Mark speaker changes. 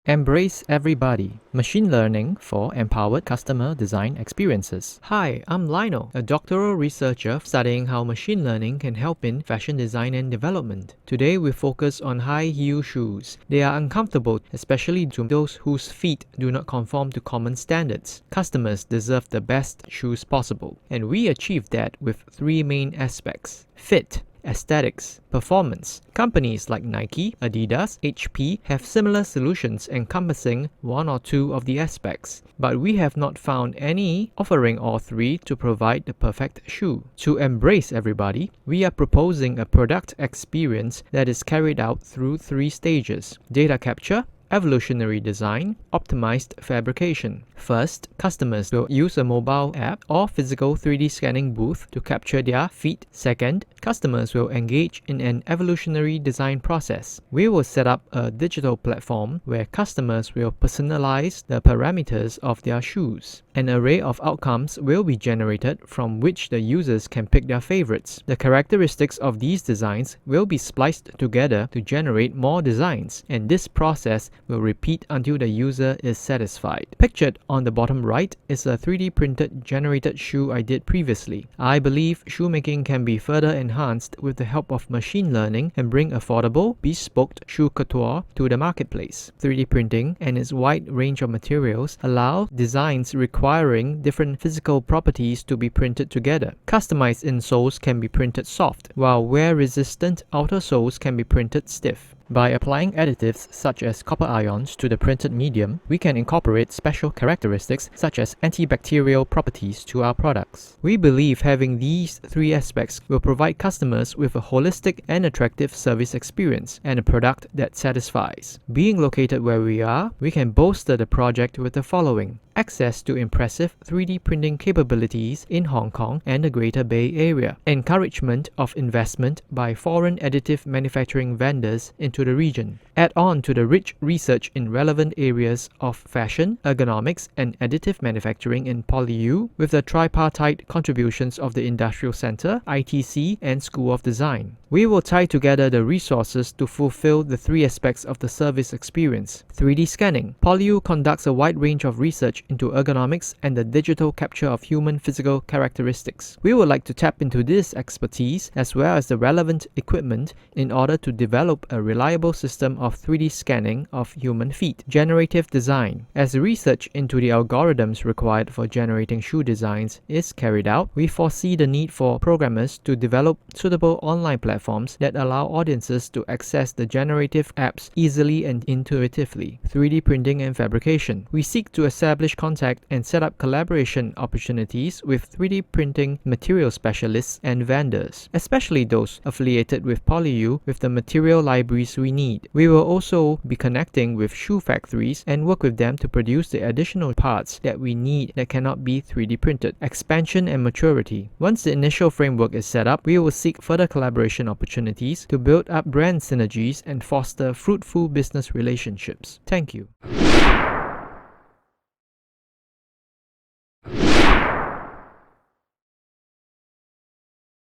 Speaker 1: Embrace everybody. Machine learning for empowered customer design experiences. Hi, I'm Lionel, a doctoral researcher studying how machine learning can help in fashion design and development. Today we focus on high-heel shoes. They are uncomfortable, especially to those whose feet do not conform to common standards. Customers deserve the best shoes possible, and we achieve that with three main aspects: fit, aesthetics, performance. Companies like Nike, Adidas, HP have similar solutions encompassing one or two of the aspects, but we have not found any offering all three to provide the perfect shoe. To embrace everybody, we are proposing a product experience that is carried out through three stages: data capture, evolutionary design, optimized fabrication. First, customers will use a mobile app or physical 3D scanning booth to capture their feet. Second, customers will engage in an evolutionary design process. We will set up a digital platform where customers will personalize the parameters of their shoes. An array of outcomes will be generated from which the users can pick their favorites. The characteristics of these designs will be spliced together to generate more designs, and this process will repeat until the user is satisfied. Pictured on the bottom right is a 3D printed generated shoe I did previously. I believe shoemaking can be further enhanced with the help of machine learning and bring affordable, bespoke shoe couture to the marketplace. 3D printing and its wide range of materials allow designs requiring different physical properties to be printed together. Customized insoles can be printed soft, while wear-resistant outer soles can be printed stiff. By applying additives such as copper ions to the printed medium, we can incorporate special characteristics such as antibacterial properties to our products. We believe having these three aspects will provide customers with a holistic and attractive service experience and a product that satisfies. Being located where we are, we can bolster the project with the following: access to impressive 3D printing capabilities in Hong Kong and the Greater Bay Area, encouragement of investment by foreign additive manufacturing vendors into the region, add on to the rich research in relevant areas of fashion, ergonomics, and additive manufacturing in PolyU with the tripartite contributions of the Industrial Center, ITC, and School of Design. We will tie together the resources to fulfill the three aspects of the service experience. 3D scanning. PolyU conducts a wide range of research into ergonomics and the digital capture of human physical characteristics. We would like to tap into this expertise as well as the relevant equipment in order to develop a reliable system of 3D scanning of human feet. Generative design. As research into the algorithms required for generating shoe designs is carried out, we foresee the need for programmers to develop suitable online platforms that allow audiences to access the generative apps easily and intuitively. 3D printing and fabrication. We seek to establish contact and set up collaboration opportunities with 3D printing material specialists and vendors, especially those affiliated with PolyU with the material libraries we need. We will also be connecting with shoe factories and work with them to produce the additional parts that we need that cannot be 3D printed. Expansion and maturity. Once the initial framework is set up, we will seek further collaboration opportunities to build up brand synergies and foster fruitful business relationships. Thank you.